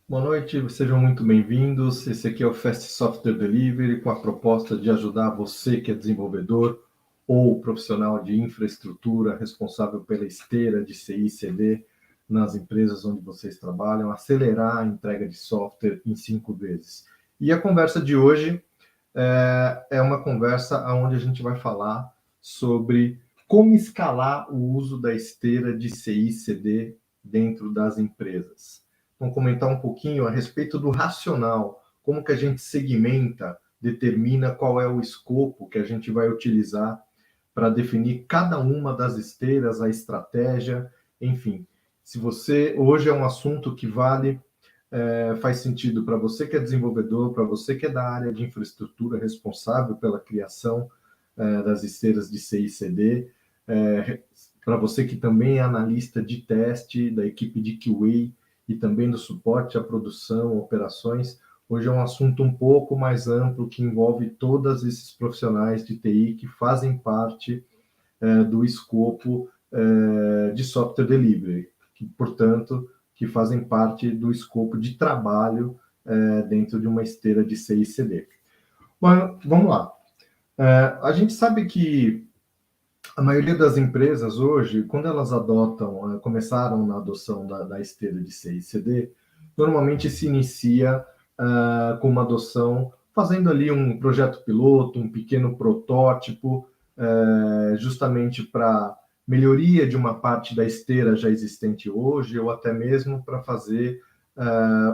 Boa noite, sejam muito bem-vindos. Esse aqui é o Fast Software Delivery, com a proposta de ajudar você que é desenvolvedor ou profissional de infraestrutura responsável pela esteira de CI e CD nas empresas onde vocês trabalham, a acelerar a entrega de software em 5 vezes. E a conversa de hoje é uma conversa onde a gente vai falar sobre como escalar o uso da esteira de CI e CD dentro das empresas. Vamos comentar um pouquinho a respeito do racional, como que a gente segmenta, determina qual é o escopo que a gente vai utilizar para definir cada uma das esteiras, a estratégia, enfim. Se você hoje é um assunto que faz sentido para você que é desenvolvedor, para você que é da área de infraestrutura responsável pela criação das esteiras de CI e CD, para você que também é analista de teste da equipe de QA e também do suporte à produção, operações. Hoje é um assunto um pouco mais amplo que envolve todos esses profissionais de TI que fazem parte do escopo de software delivery, que, portanto, que fazem parte do escopo de trabalho dentro de uma esteira de CI e CD. Bom, vamos lá. A gente sabe que a maioria das empresas hoje, quando elas começaram na adoção da esteira de CI e CD, normalmente se inicia com uma adoção fazendo ali um projeto piloto, um pequeno protótipo, justamente para melhoria de uma parte da esteira já existente hoje, ou até mesmo para fazer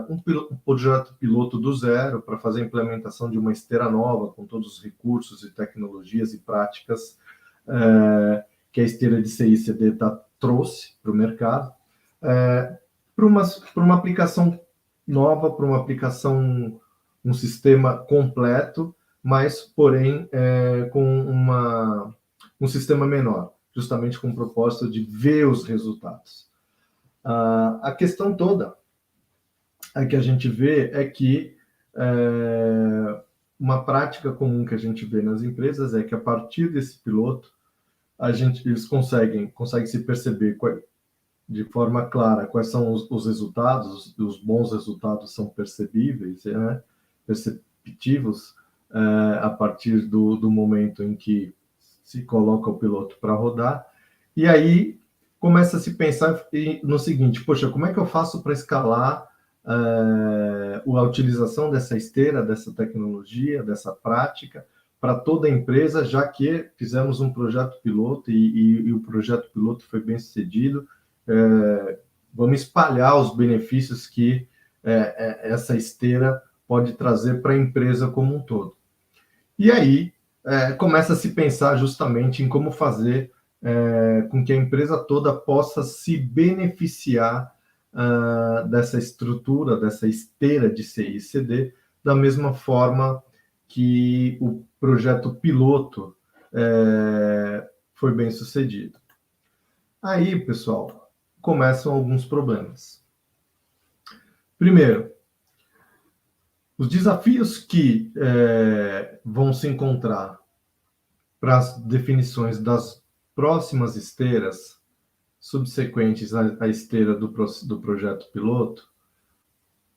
um projeto piloto do zero, para fazer a implementação de uma esteira nova, com todos os recursos e tecnologias e práticas que a esteira de CI e CD trouxe para o mercado, para uma aplicação nova, para uma aplicação, um sistema completo, mas, porém, com um sistema menor, justamente com o propósito de ver os resultados. A questão toda que a gente vê é que uma prática comum que a gente vê nas empresas é que, a partir desse piloto, eles conseguem se perceber de forma clara quais são os resultados, os bons resultados são percebíveis, perceptivos, a partir do momento em que se coloca o piloto para rodar, e aí começa a se pensar no seguinte: poxa, como é que eu faço para escalar a utilização dessa esteira, dessa tecnologia, dessa prática, para toda a empresa, já que fizemos um projeto piloto e o projeto piloto foi bem sucedido. Vamos espalhar os benefícios que essa esteira pode trazer para a empresa como um todo. E aí começa a se pensar justamente em como fazer com que a empresa toda possa se beneficiar dessa estrutura, dessa esteira de CI e CD, da mesma forma que o projeto piloto foi bem sucedido. Aí, pessoal, começam alguns problemas. Primeiro, os desafios que vão se encontrar para as definições das próximas esteiras subsequentes à esteira do projeto piloto,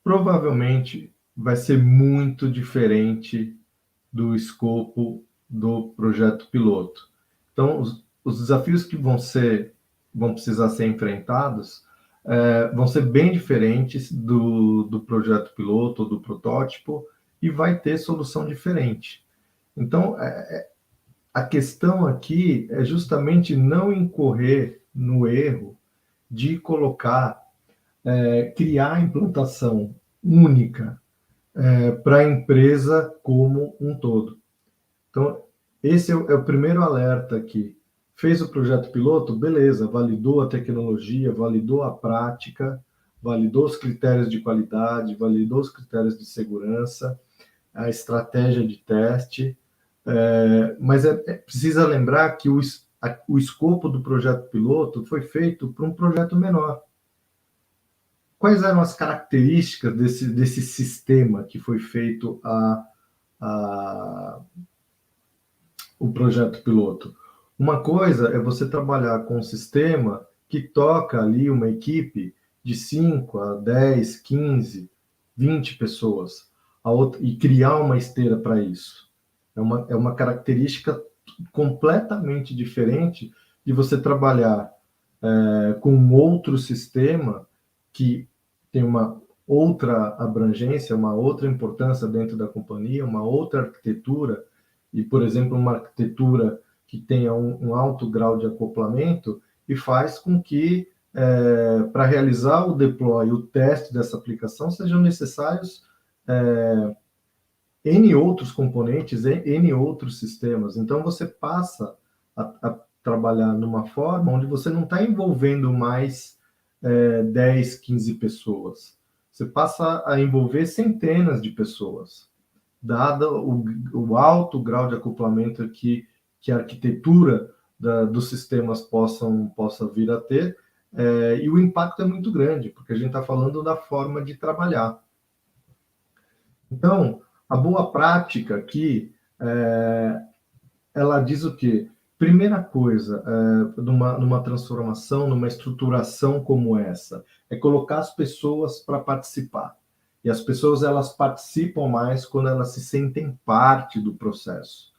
provavelmente vai ser muito diferente do escopo do projeto piloto. Então, os desafios que vão precisar ser enfrentados vão ser bem diferentes do projeto piloto ou do protótipo, e vai ter solução diferente. Então, a questão aqui é justamente não incorrer no erro de criar a implantação única para a empresa como um todo. Então, esse é o primeiro alerta aqui. Fez o projeto piloto? Beleza, validou a tecnologia, validou a prática, validou os critérios de qualidade, validou os critérios de segurança, a estratégia de teste, mas precisa lembrar que o escopo do projeto piloto foi feito para um projeto menor. Quais eram as características desse sistema que foi feito o projeto piloto? Uma coisa é você trabalhar com um sistema que toca ali uma equipe de 5 a 10, 15 20 pessoas, e criar uma esteira para isso. É uma característica completamente diferente de você trabalhar com outro sistema que tem uma outra abrangência, uma outra importância dentro da companhia, uma outra arquitetura, e, por exemplo, uma arquitetura que tenha um alto grau de acoplamento, e faz com que, para realizar o deploy, o teste dessa aplicação, sejam necessários N outros componentes, N outros sistemas. Então, você passa a trabalhar numa forma onde você não está envolvendo mais 10, 15 pessoas. Você passa a envolver centenas de pessoas, dado o alto grau de acoplamento que a arquitetura dos sistemas possa vir a ter, e o impacto é muito grande, porque a gente está falando da forma de trabalhar. Então, a boa prática aqui, ela diz o quê? Primeira coisa, numa transformação, numa estruturação como essa, é colocar as pessoas para participar. E as pessoas, elas participam mais quando elas se sentem parte do processo.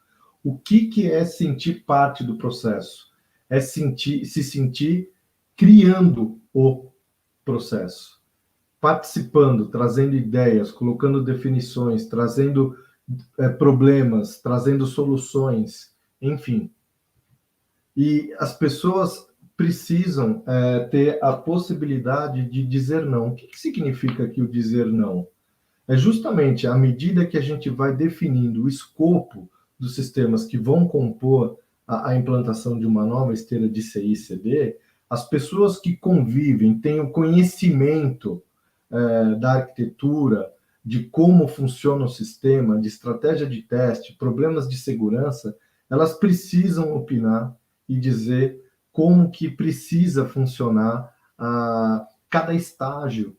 O que é sentir parte do processo? É se sentir criando o processo, participando, trazendo ideias, colocando definições, trazendo problemas, trazendo soluções, enfim. E as pessoas precisam ter a possibilidade de dizer não. O que significa aqui o dizer não? É justamente à medida que a gente vai definindo o escopo dos sistemas que vão compor a implantação de uma nova esteira de CI/CD, as pessoas que convivem, têm o conhecimento da arquitetura, de como funciona o sistema, de estratégia de teste, problemas de segurança, elas precisam opinar e dizer como que precisa funcionar cada estágio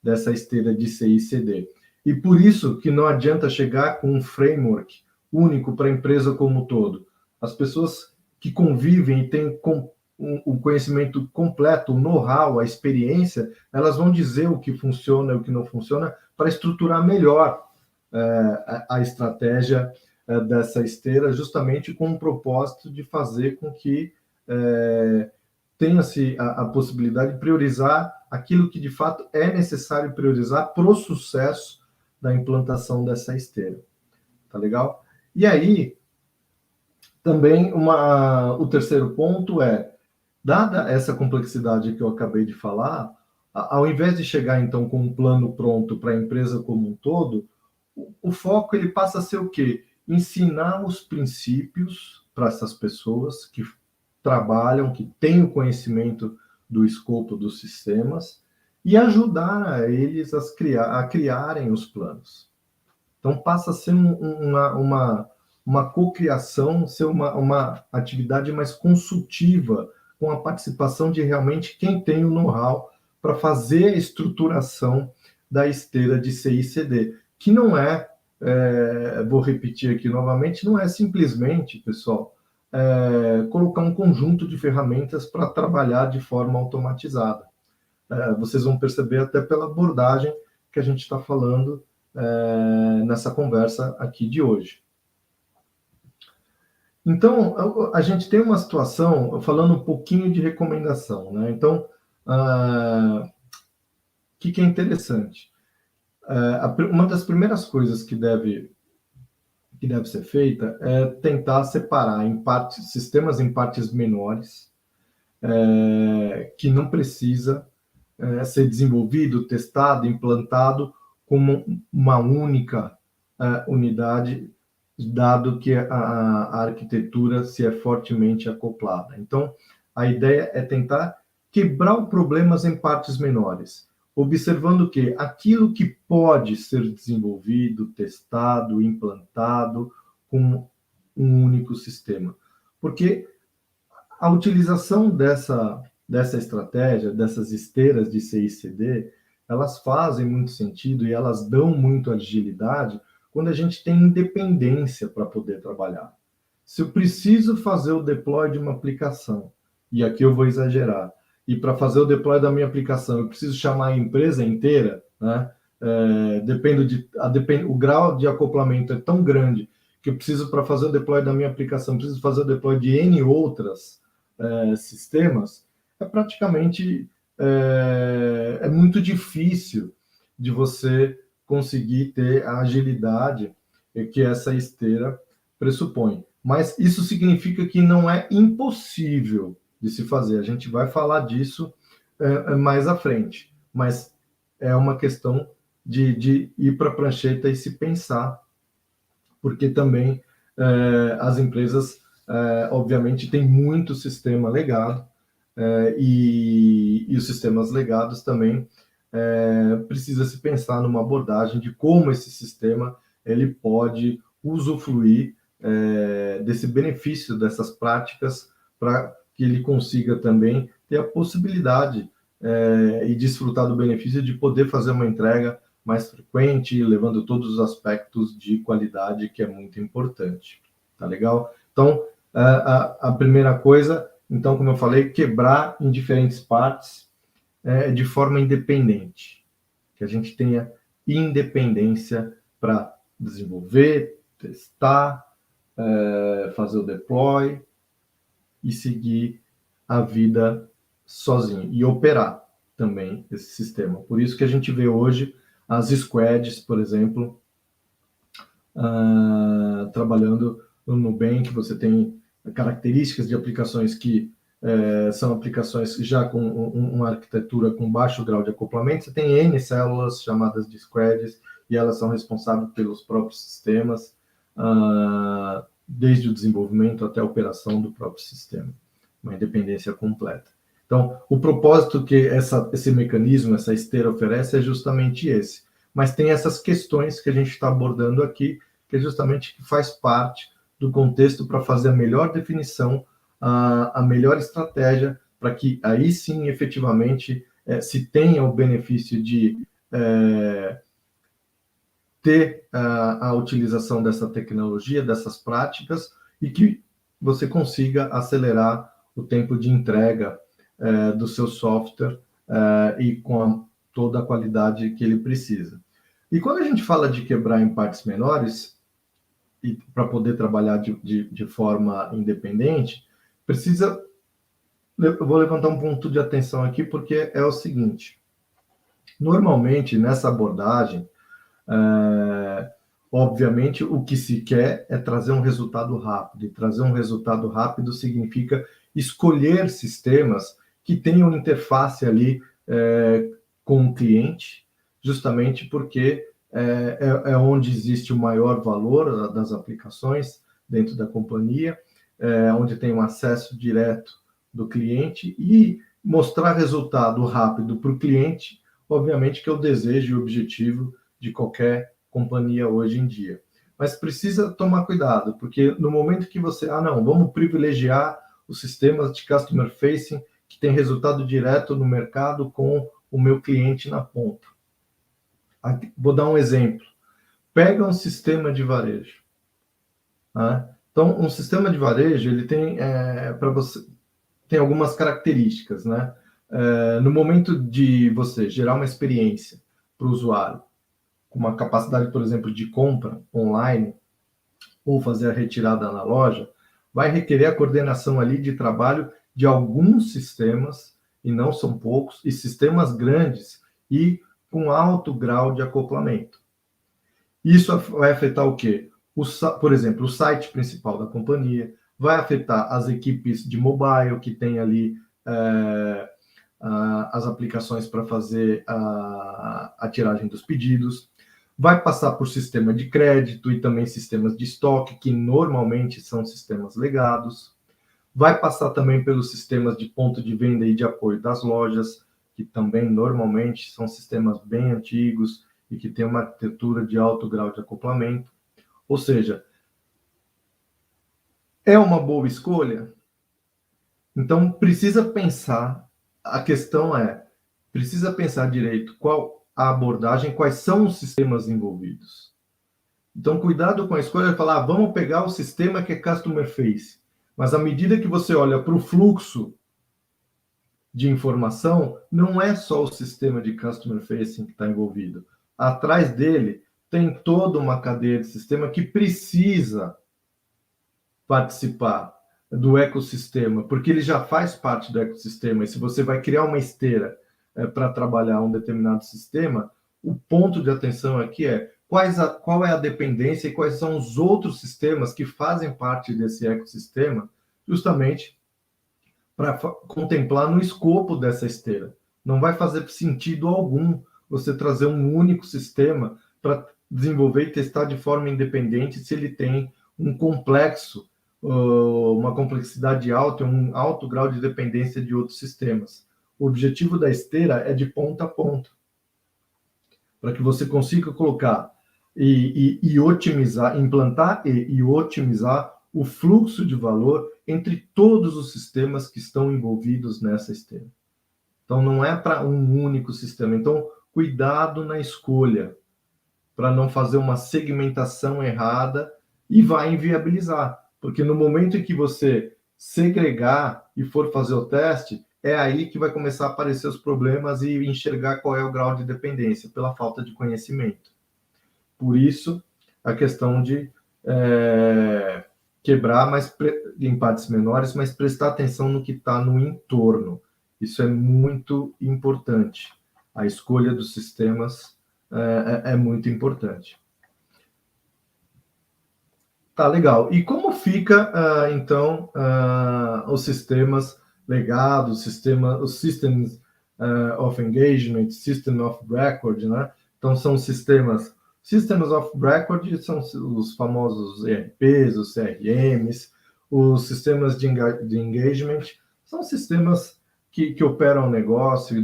dessa esteira de CI/CD. E por isso que não adianta chegar com um framework único para a empresa como um todo. As pessoas que convivem e têm o conhecimento completo, o know-how, a experiência, elas vão dizer o que funciona e o que não funciona para estruturar melhor a estratégia dessa esteira, justamente com o propósito de fazer com que tenha-se a possibilidade de priorizar aquilo que de fato é necessário priorizar para o sucesso da implantação dessa esteira. Tá legal? E aí, também o terceiro ponto dada essa complexidade que eu acabei de falar, ao invés de chegar então com um plano pronto para a empresa como um todo, o foco ele passa a ser o quê? Ensinar os princípios para essas pessoas que trabalham, que têm o conhecimento do escopo dos sistemas, e ajudar eles a criarem os planos. Então passa a ser uma cocriação, ser uma atividade mais consultiva, com a participação de realmente quem tem o know-how para fazer a estruturação da esteira de CI/CD, que não vou repetir aqui novamente, não é simplesmente, pessoal, colocar um conjunto de ferramentas para trabalhar de forma automatizada. Vocês vão perceber até pela abordagem que a gente está falando nessa conversa aqui de hoje. Então, a gente tem uma situação, falando um pouquinho de recomendação, né? Então, o que é interessante? Uma das primeiras coisas que deve ser feita é tentar separar sistemas em partes menores, que não precisa ser desenvolvido, testado, implantado como uma única unidade, dado que a arquitetura se é fortemente acoplada. Então, a ideia é tentar quebrar os problemas em partes menores, observando que aquilo que pode ser desenvolvido, testado, implantado com um único sistema. Porque a utilização dessa estratégia, dessas esteiras de CI/CD, elas fazem muito sentido e elas dão muito agilidade quando a gente tem independência para poder trabalhar. Se eu preciso fazer o deploy de uma aplicação, e aqui eu vou exagerar, e para fazer o deploy da minha aplicação eu preciso chamar a empresa inteira, né? O grau de acoplamento é tão grande que eu preciso, para fazer o deploy da minha aplicação, preciso fazer o deploy de N outras sistemas, praticamente muito difícil de você conseguir ter a agilidade que essa esteira pressupõe. Mas isso significa que não é impossível de se fazer. A gente vai falar disso mais à frente. Mas é uma questão de ir para a prancheta e se pensar, porque também as empresas, obviamente, têm muito sistema legado, e os sistemas legados também precisa se pensar numa abordagem de como esse sistema ele pode usufruir desse benefício dessas práticas para que ele consiga também ter a possibilidade e desfrutar do benefício de poder fazer uma entrega mais frequente, levando todos os aspectos de qualidade, que é muito importante. Tá legal? Então, a primeira coisa, então, como eu falei, quebrar em diferentes partes de forma independente. Que a gente tenha independência para desenvolver, testar, fazer o deploy e seguir a vida sozinho e operar também esse sistema. Por isso que a gente vê hoje as squads, por exemplo, trabalhando no Nubank. Você tem características de aplicações que são aplicações já com uma arquitetura com baixo grau de acoplamento. Você tem N células chamadas de squads e elas são responsáveis pelos próprios sistemas, desde o desenvolvimento até a operação do próprio sistema, uma independência completa. Então, o propósito que esse mecanismo, essa esteira oferece é justamente esse. Mas tem essas questões que a gente está abordando aqui, que é justamente que faz parte do contexto para fazer a melhor definição, a melhor estratégia, para que aí sim, efetivamente, se tenha o benefício de ter a utilização dessa tecnologia, dessas práticas, e que você consiga acelerar o tempo de entrega do seu software e com toda a qualidade que ele precisa. E quando a gente fala de quebrar em partes menores, e para poder trabalhar de forma independente, precisa... Eu vou levantar um ponto de atenção aqui, porque é o seguinte: normalmente, nessa abordagem, obviamente, o que se quer é trazer um resultado rápido. E trazer um resultado rápido significa escolher sistemas que tenham interface ali com o cliente, justamente porque é onde existe o maior valor das aplicações dentro da companhia, onde tem um acesso direto do cliente, e mostrar resultado rápido para o cliente, obviamente que é o desejo e o objetivo de qualquer companhia hoje em dia. Mas precisa tomar cuidado, porque no momento que você, não, vamos privilegiar os sistemas de customer facing que tem resultado direto no mercado com o meu cliente na ponta. Aqui, vou dar um exemplo. Pega um sistema de varejo. Né? Então, um sistema de varejo, ele tem para você tem algumas características, né? No momento de você gerar uma experiência para o usuário, com uma capacidade, por exemplo, de compra online, ou fazer a retirada na loja, vai requerer a coordenação ali de trabalho de alguns sistemas, e não são poucos, e sistemas grandes e com alto grau de acoplamento. Isso vai afetar o quê? Por exemplo, o site principal da companhia, vai afetar as equipes de mobile que tem ali as aplicações para fazer a tiragem dos pedidos, vai passar por sistema de crédito e também sistemas de estoque, que normalmente são sistemas legados, vai passar também pelos sistemas de ponto de venda e de apoio das lojas, que também normalmente são sistemas bem antigos e que têm uma arquitetura de alto grau de acoplamento. Ou seja, é uma boa escolha? Então, precisa pensar, a questão precisa pensar direito qual a abordagem, quais são os sistemas envolvidos. Então, cuidado com a escolha de falar, vamos pegar o sistema que é Customer Face. Mas à medida que você olha para o fluxo de informação, não é só o sistema de customer facing que está envolvido. Atrás dele tem toda uma cadeia de sistema que precisa participar do ecossistema, porque ele já faz parte do ecossistema. E se você vai criar uma esteira para trabalhar um determinado sistema, o ponto de atenção aqui é qual é a dependência e quais são os outros sistemas que fazem parte desse ecossistema, justamente para contemplar no escopo dessa esteira. Não vai fazer sentido algum você trazer um único sistema para desenvolver e testar de forma independente se ele tem um complexo, uma complexidade alta, um alto grau de dependência de outros sistemas. O objetivo da esteira é de ponta a ponta, para que você consiga colocar e otimizar, implantar e otimizar o fluxo de valor entre todos os sistemas que estão envolvidos nessa esteira. Então, não é para um único sistema. Então, cuidado na escolha, para não fazer uma segmentação errada e vai inviabilizar. Porque no momento em que você segregar e for fazer o teste, é aí que vai começar a aparecer os problemas e enxergar qual é o grau de dependência, pela falta de conhecimento. Por isso, a questão de quebrar em partes menores, mas prestar atenção no que está no entorno. Isso é muito importante. A escolha dos sistemas é muito importante. Tá, legal. E como fica, então, os sistemas legados, os Systems of Engagement, System of Record, né? Então, são Systems of Record, são os famosos ERPs, os CRMs, os sistemas de engagement, são sistemas que operam o negócio,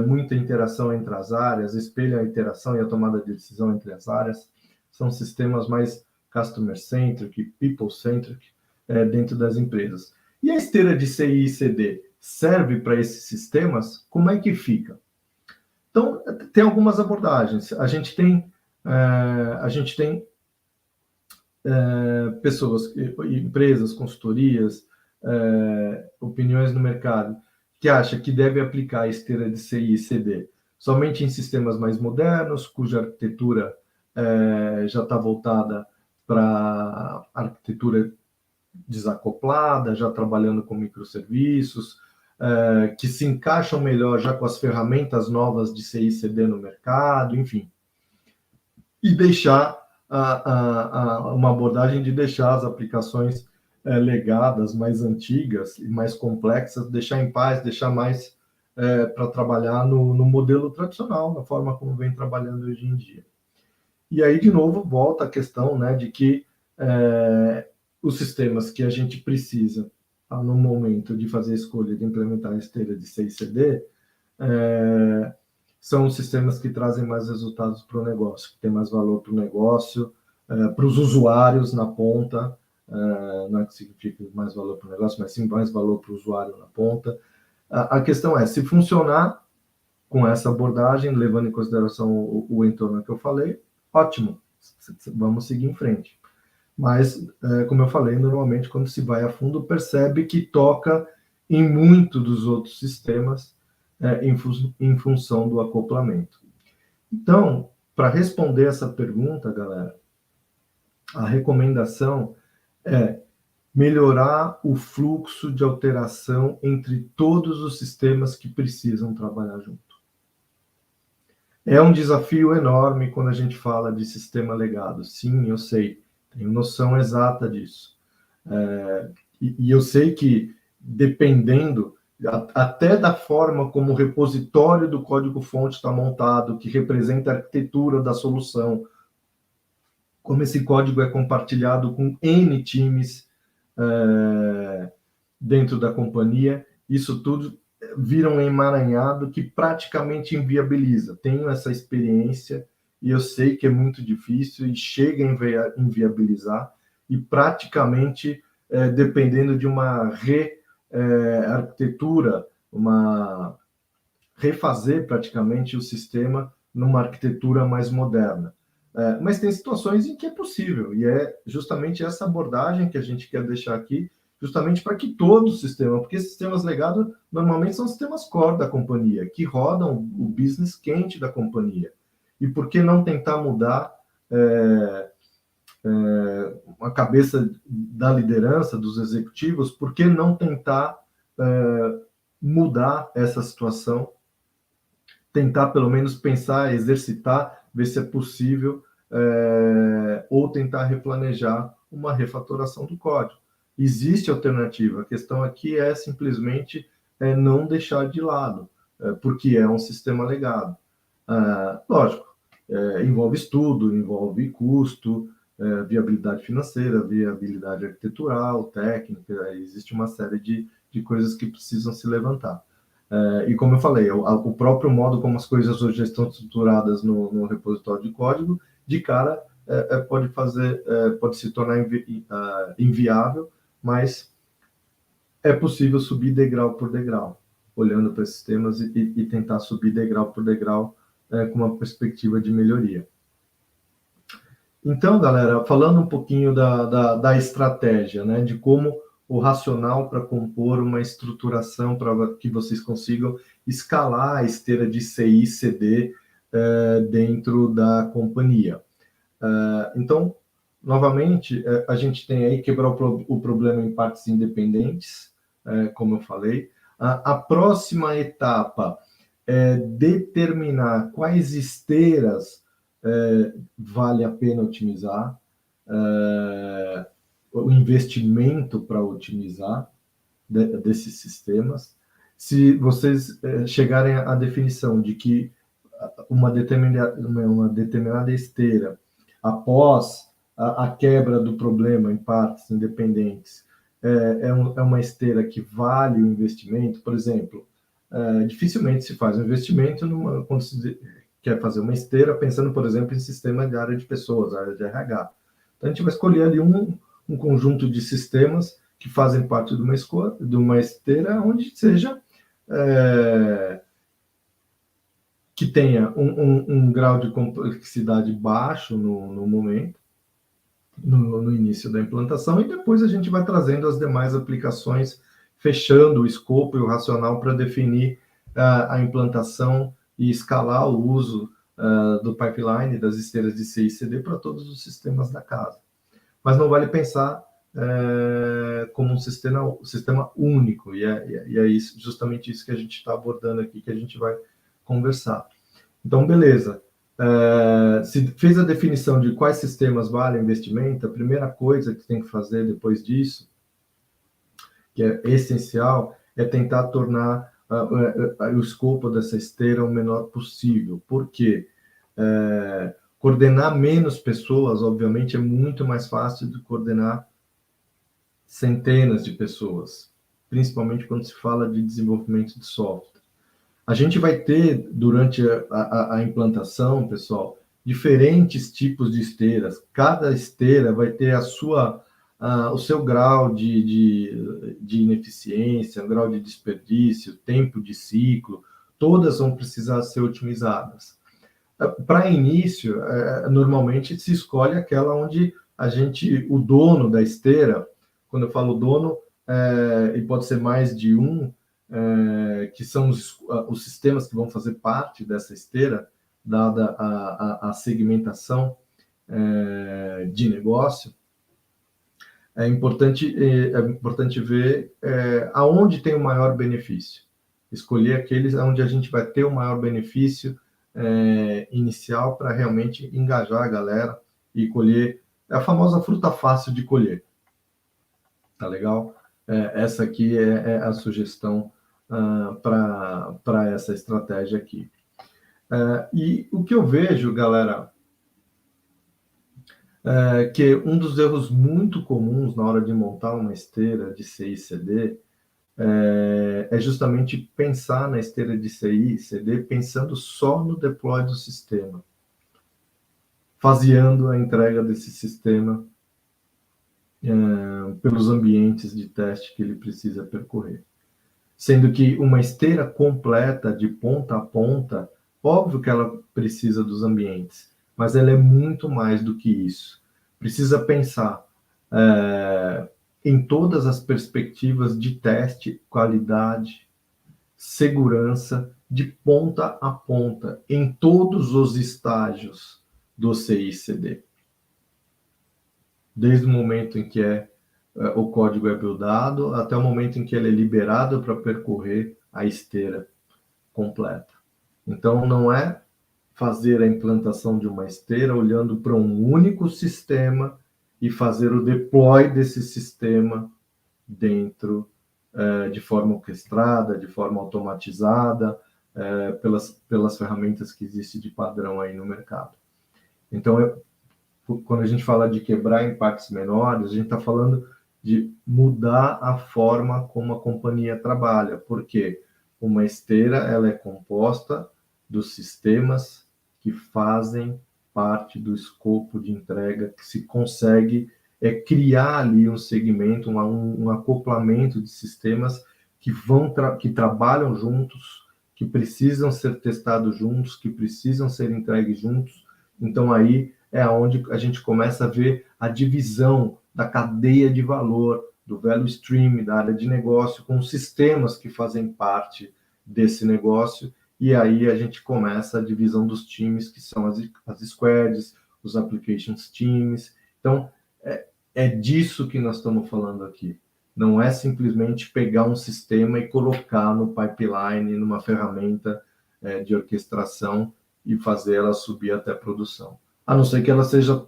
muita interação entre as áreas, espelham a interação e a tomada de decisão entre as áreas, são sistemas mais customer-centric, people-centric, dentro das empresas. E a esteira de CI e CD serve para esses sistemas? Como é que fica? Então, tem algumas abordagens. A gente tem pessoas, empresas, consultorias, opiniões no mercado, que acham que deve aplicar a esteira de CI e CD somente em sistemas mais modernos, cuja arquitetura já está voltada para arquitetura desacoplada, já trabalhando com microserviços, que se encaixam melhor já com as ferramentas novas de CI e CD no mercado, enfim. E deixar uma abordagem de deixar as aplicações legadas, mais antigas e mais complexas, deixar em paz, deixar mais para trabalhar no modelo tradicional, na forma como vem trabalhando hoje em dia. E aí, de novo, volta a questão, né, de que os sistemas que a gente precisa, no momento de fazer a escolha de implementar a esteira de CI e CD, são os sistemas que trazem mais resultados para o negócio, que tem mais valor para o negócio, para os usuários na ponta, não é que significa mais valor para o negócio, mas sim mais valor para o usuário na ponta. A questão é, se funcionar com essa abordagem, levando em consideração o entorno que eu falei, ótimo, vamos seguir em frente. Mas, como eu falei, normalmente quando se vai a fundo, percebe que toca em muito dos outros sistemas em função do acoplamento. Então, para responder essa pergunta, galera, a recomendação é melhorar o fluxo de alteração entre todos os sistemas que precisam trabalhar junto. É um desafio enorme quando a gente fala de sistema legado. Sim, eu sei, tenho noção exata disso. E eu sei que, dependendo até da forma como o repositório do código-fonte está montado, que representa a arquitetura da solução, como esse código é compartilhado com N times dentro da companhia, isso tudo vira um emaranhado que praticamente inviabiliza. Tenho essa experiência e eu sei que é muito difícil e chega a inviabilizar e praticamente, dependendo de uma arquitetura, refazer praticamente o sistema numa arquitetura mais moderna. Mas tem situações em que é possível, e é justamente essa abordagem que a gente quer deixar aqui, justamente para que todo o sistema, porque sistemas legados normalmente são sistemas core da companhia, que rodam o business quente da companhia. E por que não tentar mudar a cabeça da liderança, dos executivos, por que não tentar mudar essa situação, tentar pelo menos pensar, exercitar, ver se é possível, ou tentar replanejar uma refatoração do código. Existe alternativa, a questão aqui é simplesmente não deixar de lado, porque é um sistema legado. Lógico, envolve estudo, envolve custo, viabilidade financeira, viabilidade arquitetural, técnica, existe uma série de coisas que precisam se levantar. E como eu falei, o próprio modo como as coisas hoje estão estruturadas no repositório de código, de cara, pode se tornar inviável, mas é possível subir degrau por degrau, olhando para esses temas e tentar subir degrau por degrau com uma perspectiva de melhoria. Então, galera, falando um pouquinho da estratégia, né, de como o racional para compor uma estruturação para que vocês consigam escalar a esteira de CI, CD dentro da companhia. Então, novamente, a gente tem aí quebrar o problema em partes independentes, como eu falei. A próxima etapa é determinar quais esteiras vale a pena otimizar, o investimento para otimizar desses sistemas. Se vocês chegarem à definição de que uma determinada esteira, após a quebra do problema em partes independentes, é uma esteira que vale o investimento, por exemplo, dificilmente se faz um investimento quando se quer fazer uma esteira, pensando, por exemplo, em sistema de área de pessoas, área de RH. Então, a gente vai escolher ali um conjunto de sistemas que fazem parte de uma esteira onde seja que tenha um grau de complexidade baixo no momento, no início da implantação, e depois a gente vai trazendo as demais aplicações, fechando o escopo e o racional para definir a implantação e escalar o uso do pipeline, das esteiras de CI e CD para todos os sistemas da casa. Mas não vale pensar como um sistema único, e é isso, justamente isso que a gente está abordando aqui, que a gente vai conversar. Então, beleza. Se fez a definição de quais sistemas valem investimento, a primeira coisa que tem que fazer depois disso, que é essencial, é tentar tornar o escopo dessa esteira o menor possível. Por quê? Coordenar menos pessoas, obviamente, é muito mais fácil do que coordenar centenas de pessoas, principalmente quando se fala de desenvolvimento de software. A gente vai ter, durante a implantação, pessoal, diferentes tipos de esteiras. Cada esteira vai ter o seu grau de ineficiência, o grau de desperdício, tempo de ciclo, todas vão precisar ser otimizadas. Para início, normalmente se escolhe aquela onde o dono da esteira, quando eu falo dono, e pode ser mais de um, que são os sistemas que vão fazer parte dessa esteira, dada a segmentação de negócio, é importante ver aonde tem o maior benefício. Escolher aqueles onde a gente vai ter o maior benefício inicial para realmente engajar a galera e colher. É a famosa fruta fácil de colher. Tá legal? Essa aqui é a sugestão para essa estratégia aqui. E o que eu vejo, galera, que um dos erros muito comuns na hora de montar uma esteira de CI e CD é justamente pensar na esteira de CI e CD pensando só no deploy do sistema, faseando a entrega desse sistema pelos ambientes de teste que ele precisa percorrer. Sendo que uma esteira completa, de ponta a ponta, óbvio que ela precisa dos ambientes, mas ela é muito mais do que isso. Precisa pensar em todas as perspectivas de teste, qualidade, segurança, de ponta a ponta, em todos os estágios do CI/CD. Desde o momento em que o código é buildado até o momento em que ele é liberado para percorrer a esteira completa. Então, não é fazer a implantação de uma esteira olhando para um único sistema e fazer o deploy desse sistema dentro de forma orquestrada, de forma automatizada, pelas ferramentas que existem de padrão aí no mercado. Então, quando a gente fala de quebrar em partes menores, a gente está falando de mudar a forma como a companhia trabalha, porque uma esteira ela é composta dos sistemas que fazem parte do escopo de entrega, que se consegue criar ali um segmento, um acoplamento de sistemas que trabalham juntos, que precisam ser testados juntos, que precisam ser entregues juntos. Então, aí é onde a gente começa a ver a divisão da cadeia de valor, do value stream, da área de negócio, com sistemas que fazem parte desse negócio, e aí a gente começa a divisão dos times, que são as squads, os applications teams. Então, é disso que nós estamos falando aqui. Não é simplesmente pegar um sistema e colocar no pipeline, numa ferramenta de orquestração e fazer ela subir até a produção. A não ser que ela seja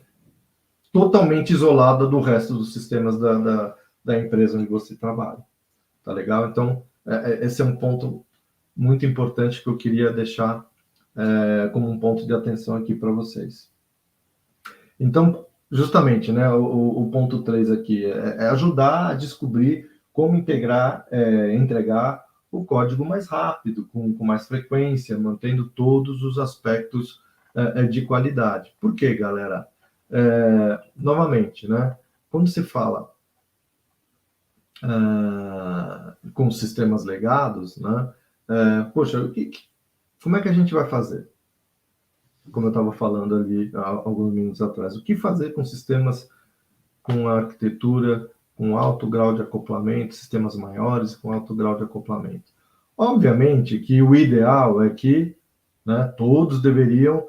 totalmente isolada do resto dos sistemas da empresa onde você trabalha. Tá legal? Então, esse é um ponto muito importante que eu queria deixar como um ponto de atenção aqui para vocês. Então, justamente, né, o ponto 3 aqui é ajudar a descobrir como entregar o código mais rápido, com mais frequência, mantendo todos os aspectos de qualidade. Por quê, galera? Novamente, né, quando se fala com sistemas legados, né, poxa, como é que a gente vai fazer? Como eu estava falando ali há alguns minutos atrás, o que fazer com sistemas com arquitetura com alto grau de acoplamento, sistemas maiores com alto grau de acoplamento? Obviamente que o ideal é que, né, todos deveriam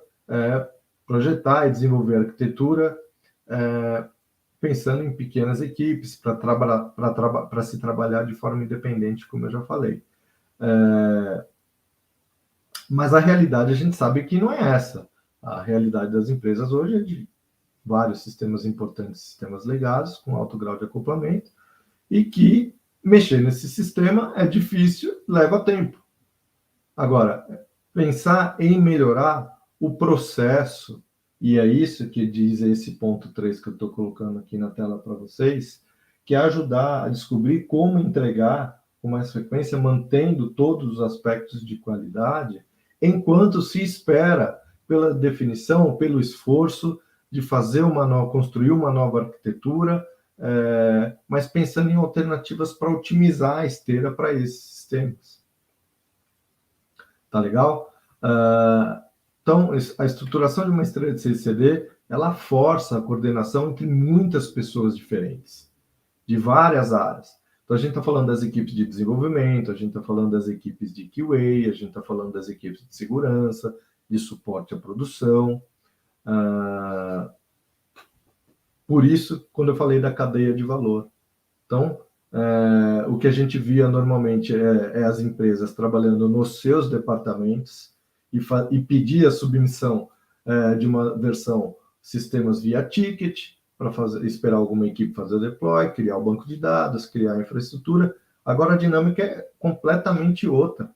projetar e desenvolver arquitetura pensando em pequenas equipes para se trabalhar de forma independente, como eu já falei. Mas a realidade a gente sabe que não é essa. A realidade das empresas hoje é de vários sistemas importantes, sistemas legados, com alto grau de acoplamento, e que mexer nesse sistema é difícil, leva tempo. Agora, pensar em melhorar o processo, e é isso que diz esse ponto 3 que eu estou colocando aqui na tela para vocês, que é ajudar a descobrir como entregar com mais frequência, mantendo todos os aspectos de qualidade, enquanto se espera pela definição, pelo esforço de construir uma nova arquitetura, mas pensando em alternativas para otimizar a esteira para esses sistemas. Tá legal? Então, a estruturação de uma esteira de CI/CD, ela força a coordenação entre muitas pessoas diferentes, de várias áreas. Então, a gente está falando das equipes de desenvolvimento, a gente está falando das equipes de QA, a gente está falando das equipes de segurança, de suporte à produção. Por isso, quando eu falei da cadeia de valor. Então, o que a gente via normalmente é as empresas trabalhando nos seus departamentos e pedir a submissão de uma versão sistemas via ticket, para esperar alguma equipe fazer o deploy, criar o banco de dados, criar a infraestrutura. Agora a dinâmica é completamente outra.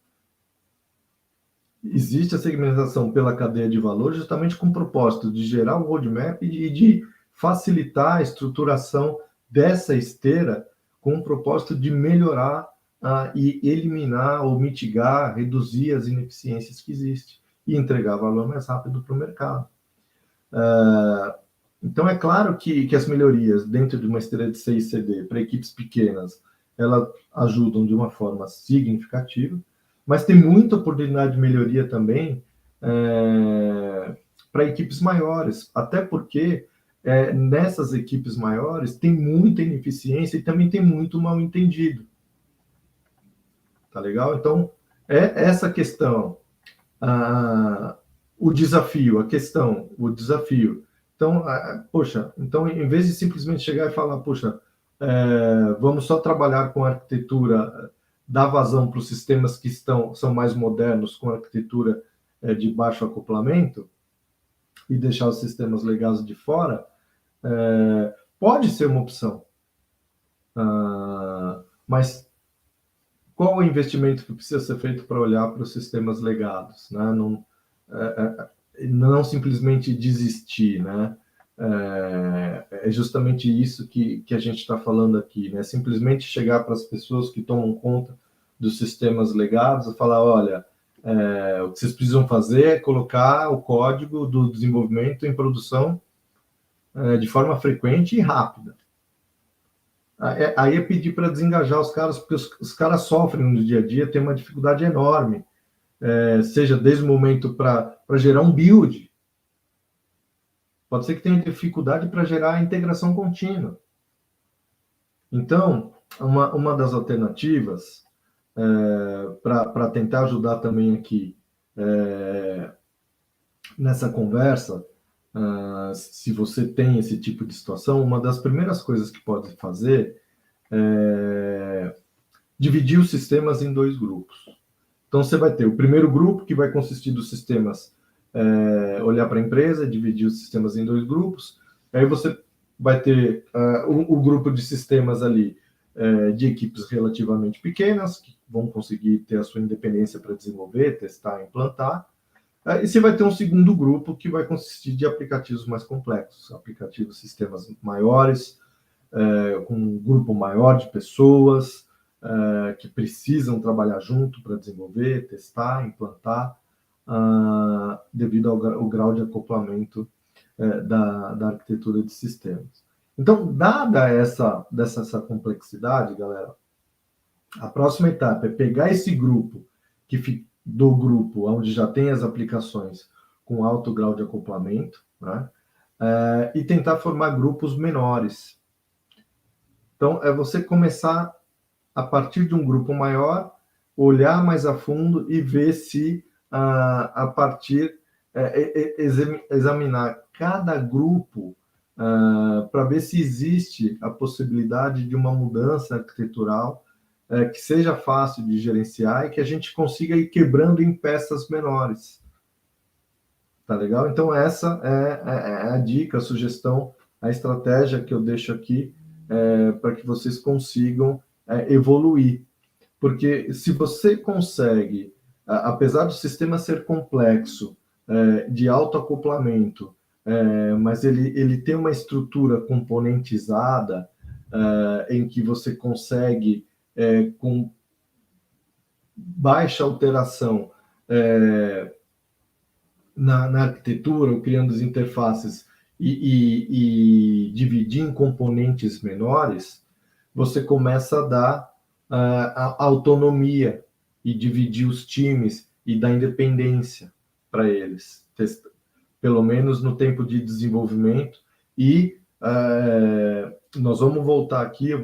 Existe a segmentação pela cadeia de valor justamente com o propósito de gerar um roadmap e de facilitar a estruturação dessa esteira com o propósito de melhorar e eliminar ou mitigar, reduzir as ineficiências que existem e entregar valor mais rápido para o mercado. Então, é claro que as melhorias dentro de uma esteira de CI/CD para equipes pequenas, elas ajudam de uma forma significativa, mas tem muita oportunidade de melhoria também para equipes maiores, até porque nessas equipes maiores tem muita ineficiência e também tem muito mal entendido. Tá legal? Então, essa questão, o desafio, o desafio. Então, poxa, então, em vez de simplesmente chegar e falar, poxa, vamos só trabalhar com arquitetura, dar vazão para os sistemas que são mais modernos, com arquitetura de baixo acoplamento, e deixar os sistemas legados de fora, pode ser uma opção. Mas qual o investimento que precisa ser feito para olhar para os sistemas legados, né? Não simplesmente desistir, né? É justamente isso que a gente está falando aqui, né? Simplesmente chegar para as pessoas que tomam conta dos sistemas legados e falar, olha, o que vocês precisam fazer é colocar o código do desenvolvimento em produção de forma frequente e rápida. Aí é pedir para desengajar os caras, porque os caras sofrem no dia a dia, tem uma dificuldade enorme, seja desde o momento para gerar um build, pode ser que tenha dificuldade para gerar a integração contínua. Então, uma das alternativas para tentar ajudar também aqui nessa conversa, se você tem esse tipo de situação, uma das primeiras coisas que pode fazer é dividir os sistemas em 2 grupos. Então, você vai ter o primeiro grupo, que vai consistir dos sistemas, olhar para a empresa, dividir os sistemas em 2 grupos. Aí você vai ter o grupo de sistemas ali, de equipes relativamente pequenas, que vão conseguir ter a sua independência para desenvolver, testar, implantar. E você vai ter um segundo grupo, que vai consistir de aplicativos mais complexos, aplicativos, sistemas maiores, com um grupo maior de pessoas, que precisam trabalhar junto para desenvolver, testar, implantar, devido ao grau de acoplamento da arquitetura de sistemas. Então, dada essa complexidade, galera, a próxima etapa é pegar esse grupo, do grupo onde já tem as aplicações com alto grau de acoplamento, né, e tentar formar grupos menores. Então, é você começar a partir de um grupo maior, olhar mais a fundo e ver se, a partir, examinar cada grupo, para ver se existe a possibilidade de uma mudança arquitetural, que seja fácil de gerenciar e que a gente consiga ir quebrando em peças menores. Tá legal? Então, essa é a dica, a sugestão, a estratégia que eu deixo aqui, para que vocês consigam evoluir. Porque se você consegue, apesar do sistema ser complexo, de alto acoplamento, mas ele tem uma estrutura componentizada, em que você consegue, com baixa alteração na arquitetura, ou criando as interfaces e dividir em componentes menores, você começa a dar a autonomia e dividir os times e dar independência para eles, pelo menos no tempo de desenvolvimento. E nós vamos voltar aqui, eu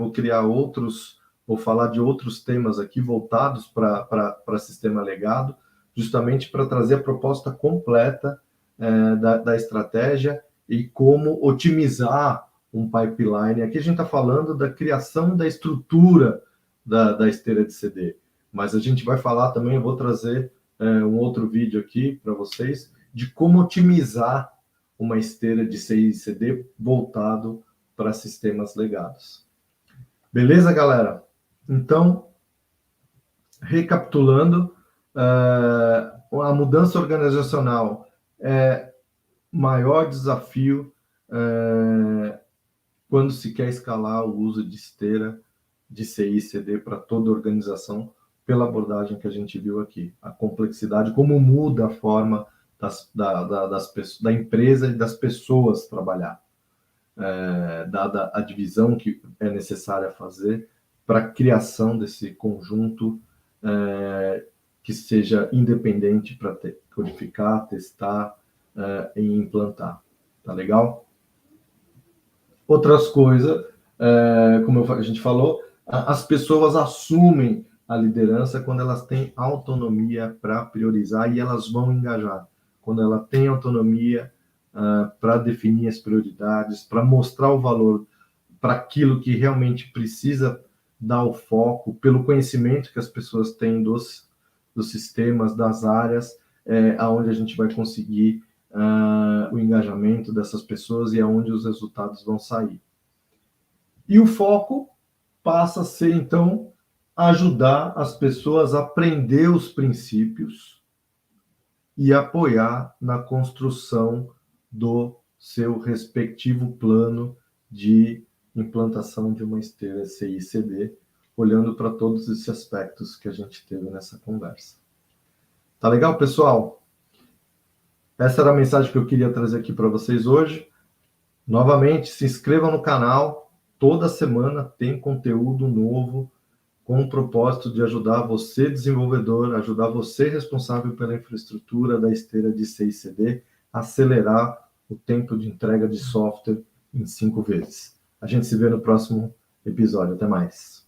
vou falar de outros temas aqui voltados para sistema legado, justamente para trazer a proposta completa da estratégia e como otimizar um pipeline. Aqui a gente está falando da criação da estrutura da esteira de CD, mas a gente vai falar também, eu vou trazer um outro vídeo aqui para vocês, de como otimizar uma esteira de CI e CD voltado para sistemas legados. Beleza, galera? Então, recapitulando, a mudança organizacional é maior desafio quando se quer escalar o uso de esteira de CI e CD para toda a organização, pela abordagem que a gente viu aqui. A complexidade, como muda a forma da empresa e das pessoas trabalhar, dada a divisão que é necessária fazer para a criação desse conjunto que seja independente para codificar, testar e implantar. Tá legal? Outras coisas, como a gente falou, as pessoas assumem a liderança quando elas têm autonomia para priorizar e elas vão engajar. Quando ela tem autonomia para definir as prioridades, para mostrar o valor para aquilo que realmente precisa dar o foco, pelo conhecimento que as pessoas têm dos sistemas, das áreas, aonde a gente vai conseguir o engajamento dessas pessoas e aonde os resultados vão sair. E o foco passa a ser, então, ajudar as pessoas a aprender os princípios e apoiar na construção do seu respectivo plano de implantação de uma esteira CI/CD, olhando para todos esses aspectos que a gente teve nessa conversa. Tá legal, pessoal? Essa era a mensagem que eu queria trazer aqui para vocês hoje. Novamente, se inscrevam no canal. Toda semana tem conteúdo novo com o propósito de ajudar você, desenvolvedor, ajudar você, responsável pela infraestrutura da esteira de CI/CD, a acelerar o tempo de entrega de software em 5 vezes. A gente se vê no próximo episódio. Até mais.